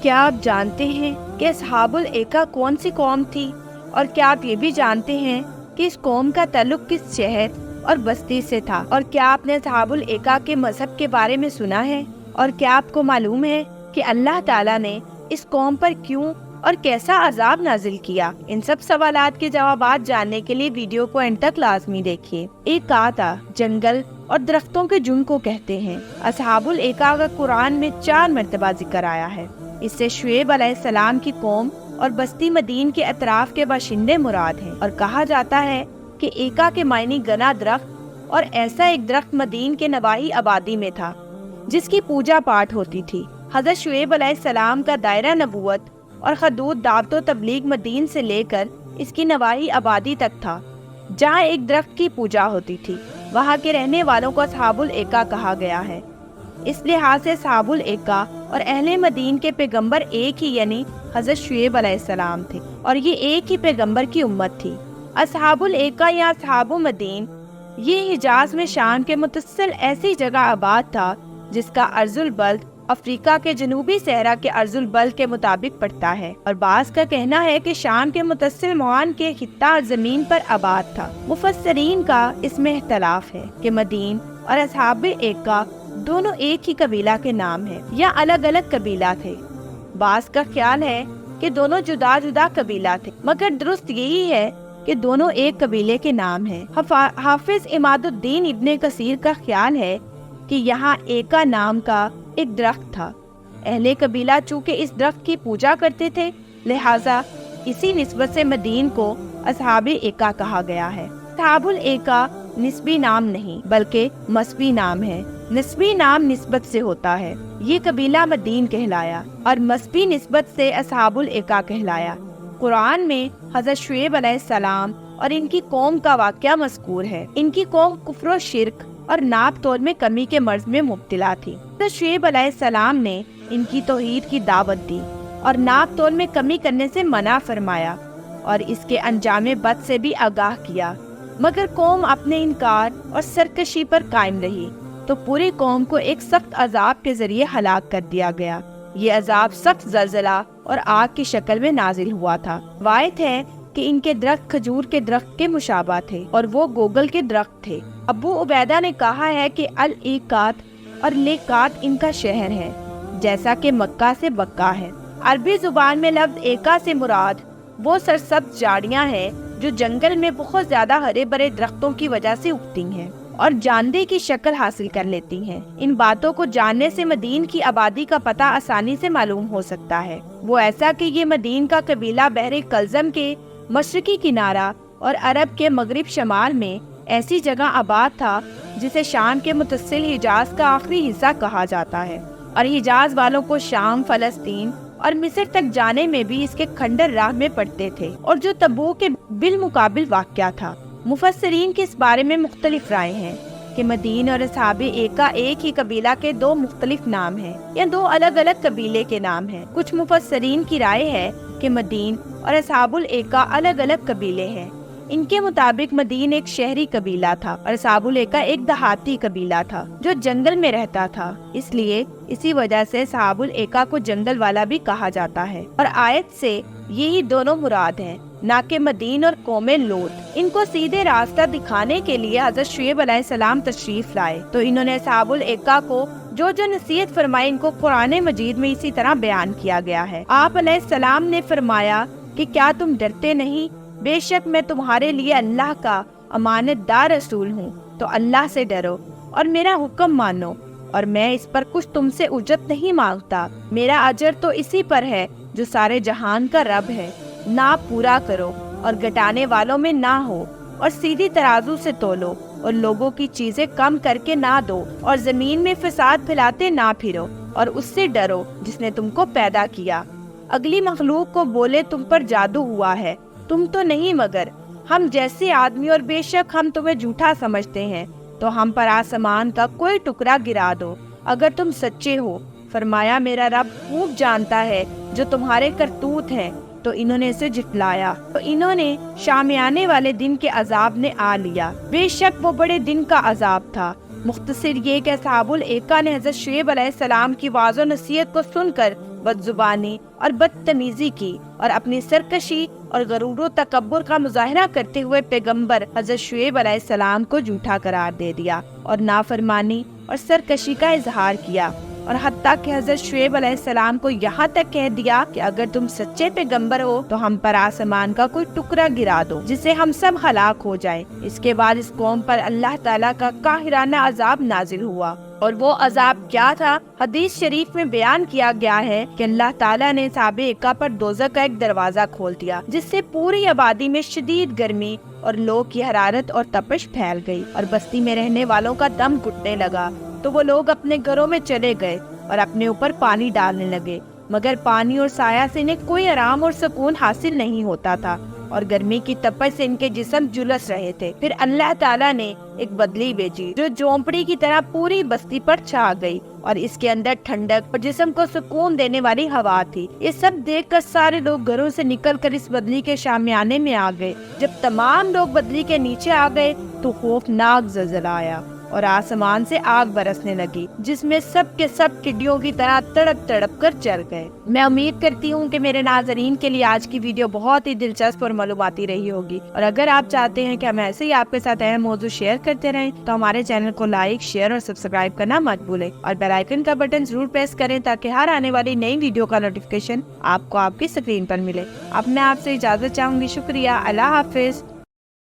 کیا آپ جانتے ہیں کہ اصحاب الایکا کون سی قوم تھی؟ اور کیا آپ یہ بھی جانتے ہیں کہ اس قوم کا تعلق کس شہر اور بستی سے تھا؟ اور کیا آپ نے اصحاب الایکا کے مذہب کے بارے میں سنا ہے؟ اور کیا آپ کو معلوم ہے کہ اللہ تعالیٰ نے اس قوم پر کیوں اور کیسا عذاب نازل کیا؟ ان سب سوالات کے جوابات جاننے کے لیے ویڈیو کو اینڈ تک لازمی دیکھیے۔ ایکا جنگل اور درختوں کے جن کو کہتے ہیں۔ اصحاب الایکا کا قرآن میں 4 مرتبہ ذکر آیا ہے۔ اس سے شعیب علیہ السلام کی قوم اور بستی مدین کے اطراف کے باشندے مراد ہیں، اور کہا جاتا ہے کہ ایکا کے معنی گنا درخت، اور ایسا ایک درخت مدین کے نواحی آبادی میں تھا جس کی پوجا پاٹ ہوتی تھی۔ حضرت شعیب علیہ السلام کا دائرہ نبوت اور حدود دعوت و تبلیغ مدین سے لے کر اس کی نواحی آبادی تک تھا۔ جہاں ایک درخت کی پوجا ہوتی تھی وہاں کے رہنے والوں کو اصحاب الایکا کہا گیا ہے۔ اس لحاظ سے اصحاب الایکا اور اہل مدین کے پیغمبر ایک ہی یعنی حضرت شعیب علیہ السلام تھے، اور یہ ایک ہی پیغمبر کی امت تھی۔ اصحاب الایکا یا اصحاب مدین یہ حجاز میں شام کے متصل ایسی جگہ آباد تھا جس کا ارض البلد افریقہ کے جنوبی صحرا کے ارض البلد کے مطابق پڑتا ہے، اور بعض کا کہنا ہے کہ شام کے متصل معان کے خطہ اور زمین پر آباد تھا۔ مفسرین کا اس میں اختلاف ہے کہ مدین اور اصحاب ایکا دونوں ایک ہی قبیلہ کے نام ہیں یا الگ الگ قبیلہ تھے۔ بعض کا خیال ہے کہ دونوں جدا جدا قبیلہ تھے، مگر درست یہی ہے کہ دونوں ایک قبیلے کے نام ہیں۔ حافظ عماد الدین ابن کثیر کا خیال ہے کہ یہاں ایکا نام کا ایک درخت تھا۔ اہل قبیلہ چونکہ اس درخت کی پوجا کرتے تھے لہٰذا اسی نسبت سے مدین کو اصحاب ایکا کہا گیا ہے۔ اصحاب الایکا نسبی نام نہیں بلکہ مسبی نام ہے۔ نسبی نام نسبت سے ہوتا ہے، یہ قبیلہ مدین کہلایا، اور مسبی نسبت سے اصحاب الایکا کہلایا۔ قرآن میں حضرت شعیب علیہ السلام اور ان کی قوم کا واقعہ مذکور ہے۔ ان کی قوم کفر و شرک اور ناپ تول میں کمی کے مرض میں مبتلا تھی۔ حضرت شعیب علیہ السلام نے ان کی توحید کی دعوت دی اور ناپ تول میں کمی کرنے سے منع فرمایا اور اس کے انجام بد سے بھی آگاہ کیا، مگر قوم اپنے انکار اور سرکشی پر قائم رہی تو پوری قوم کو ایک سخت عذاب کے ذریعے ہلاک کر دیا گیا۔ یہ عذاب سخت زلزلہ اور آگ کی شکل میں نازل ہوا تھا۔ روایت ہے کہ ان کے درخت کھجور کے درخت کے مشابہ تھے اور وہ گوگل کے درخت تھے۔ ابو عبیدہ نے کہا ہے کہ الایکات اور لیکات ان کا شہر ہے، جیسا کہ مکہ سے بکہ ہے۔ عربی زبان میں لفظ ایکا سے مراد وہ سرسبز جھاڑیاں ہیں جو جنگل میں بہت زیادہ ہرے بھرے درختوں کی وجہ سے اگتی ہیں اور جاندے کی شکل حاصل کر لیتی ہیں۔ ان باتوں کو جاننے سے مدین کی آبادی کا پتہ آسانی سے معلوم ہو سکتا ہے۔ وہ ایسا کہ یہ مدین کا قبیلہ بحر کلزم کے مشرقی کنارہ اور عرب کے مغرب شمال میں ایسی جگہ آباد تھا جسے شام کے متصل حجاز کا آخری حصہ کہا جاتا ہے، اور حجاز والوں کو شام، فلسطین اور مصر تک جانے میں بھی اس کے کھنڈر راہ میں پڑتے تھے، اور جو تبوک کے بالمقابل واقع تھا۔ مفسرین کے اس بارے میں مختلف رائے ہیں کہ مدین اور اصحاب ایکا ایک ہی قبیلہ کے 2 مختلف نام ہیں یا 2 الگ الگ قبیلے کے نام ہیں۔ کچھ مفسرین کی رائے ہے کہ مدین اور اصحاب الایکا الگ الگ قبیلے ہیں۔ ان کے مطابق مدین ایک شہری قبیلہ تھا اور اصحاب الایکا ایک دیہاتی قبیلہ تھا جو جنگل میں رہتا تھا، اس لیے اسی وجہ سے اصحاب الایکا کو جنگل والا بھی کہا جاتا ہے، اور آیت سے یہی دونوں مراد ہیں، نہ کہ مدین اور قوم لوط۔ ان کو سیدھے راستہ دکھانے کے لیے حضرت شعیب علیہ السلام تشریف لائے تو انہوں نے اصحاب الایکا کو جو نصیحت فرمائی ان کو قرآن مجید میں اسی طرح بیان کیا گیا ہے۔ آپ علیہ السلام نے فرمایا کہ کیا تم ڈرتے نہیں؟ بے شک میں تمہارے لیے اللہ کا امانت دار رسول ہوں، تو اللہ سے ڈرو اور میرا حکم مانو، اور میں اس پر کچھ تم سے اجرت نہیں مانگتا، میرا اجر تو اسی پر ہے جو سارے جہان کا رب ہے۔ ناپ پورا کرو اور گٹانے والوں میں نہ ہو، اور سیدھی ترازو سے تولو، اور لوگوں کی چیزیں کم کر کے نہ دو، اور زمین میں فساد پھیلاتے نہ پھرو، اور اس سے ڈرو جس نے تم کو پیدا کیا۔ اگلی مخلوق کو بولے تم پر جادو ہوا ہے، تم تو نہیں مگر ہم جیسے آدمی، اور بے شک ہم تمہیں جھوٹا سمجھتے ہیں، تو ہم پر آسمان کا کوئی ٹکڑا گرا دو اگر تم سچے ہو۔ فرمایا میرا رب خوب جانتا ہے جو تمہارے کرتوت ہیں، تو انہوں نے اسے جھٹلایا تو انہوں نے شامیانے والے دن کے عذاب نے آ لیا، بے شک وہ بڑے دن کا عذاب تھا۔ مختصر یہ کہ اصحاب الایکا نے حضرت شعیب علیہ السلام کی واضح نصیحت کو سن کر بدزبانی اور بدتمیزی کی اور اپنی سرکشی اور غرور و تکبر کا مظاہرہ کرتے ہوئے پیغمبر حضرت شعیب علیہ السلام کو جھوٹا قرار دے دیا اور نافرمانی اور سرکشی کا اظہار کیا، اور حتیٰ کہ حضرت شعیب علیہ السلام کو یہاں تک کہہ دیا کہ اگر تم سچے پیغمبر ہو تو ہم پر آسمان کا کوئی ٹکڑا گرا دو جسے ہم سب ہلاک ہو جائیں۔ اس کے بعد اس قوم پر اللہ تعالیٰ کا قاہرانہ عذاب نازل ہوا، اور وہ عذاب کیا تھا؟ حدیث شریف میں بیان کیا گیا ہے کہ اللہ تعالیٰ نے صحابہ ایکا پر دوزخ کا ایک دروازہ کھول دیا، جس سے پوری آبادی میں شدید گرمی اور لو کی حرارت اور تپش پھیل گئی، اور بستی میں رہنے والوں کا دم گھٹنے لگا، تو وہ لوگ اپنے گھروں میں چلے گئے اور اپنے اوپر پانی ڈالنے لگے، مگر پانی اور سایہ سے انہیں کوئی آرام اور سکون حاصل نہیں ہوتا تھا، اور گرمی کی تپش سے ان کے جسم جھلس رہے تھے۔ پھر اللہ تعالیٰ نے ایک بدلی بھیجی جو جھونپڑی کی طرح پوری بستی پر چھا گئی، اور اس کے اندر ٹھنڈک اور جسم کو سکون دینے والی ہوا تھی۔ یہ سب دیکھ کر سارے لوگ گھروں سے نکل کر اس بدلی کے شامیانے میں آ گئے۔ جب تمام لوگ بدلی کے نیچے آ گئے تو خوفناک زلزلہ آیا اور آسمان سے آگ برسنے لگی، جس میں سب کے سب ٹڈیوں کی طرح تڑپ تڑپ کر جل گئے۔ میں امید کرتی ہوں کہ میرے ناظرین کے لیے آج کی ویڈیو بہت ہی دلچسپ اور معلوماتی رہی ہوگی، اور اگر آپ چاہتے ہیں کہ ہم ایسے ہی آپ کے ساتھ اہم موضوع شیئر کرتے رہیں تو ہمارے چینل کو لائک، شیئر اور سبسکرائب کرنا مت بھولیں، اور بیل آئیکن کا بٹن ضرور پریس کریں تاکہ ہر آنے والی نئی ویڈیو کا نوٹیفیکیشن آپ کو آپ کی اسکرین پر ملے۔ اب میں آپ سے اجازت چاہوں گی۔ شکریہ، اللہ حافظ۔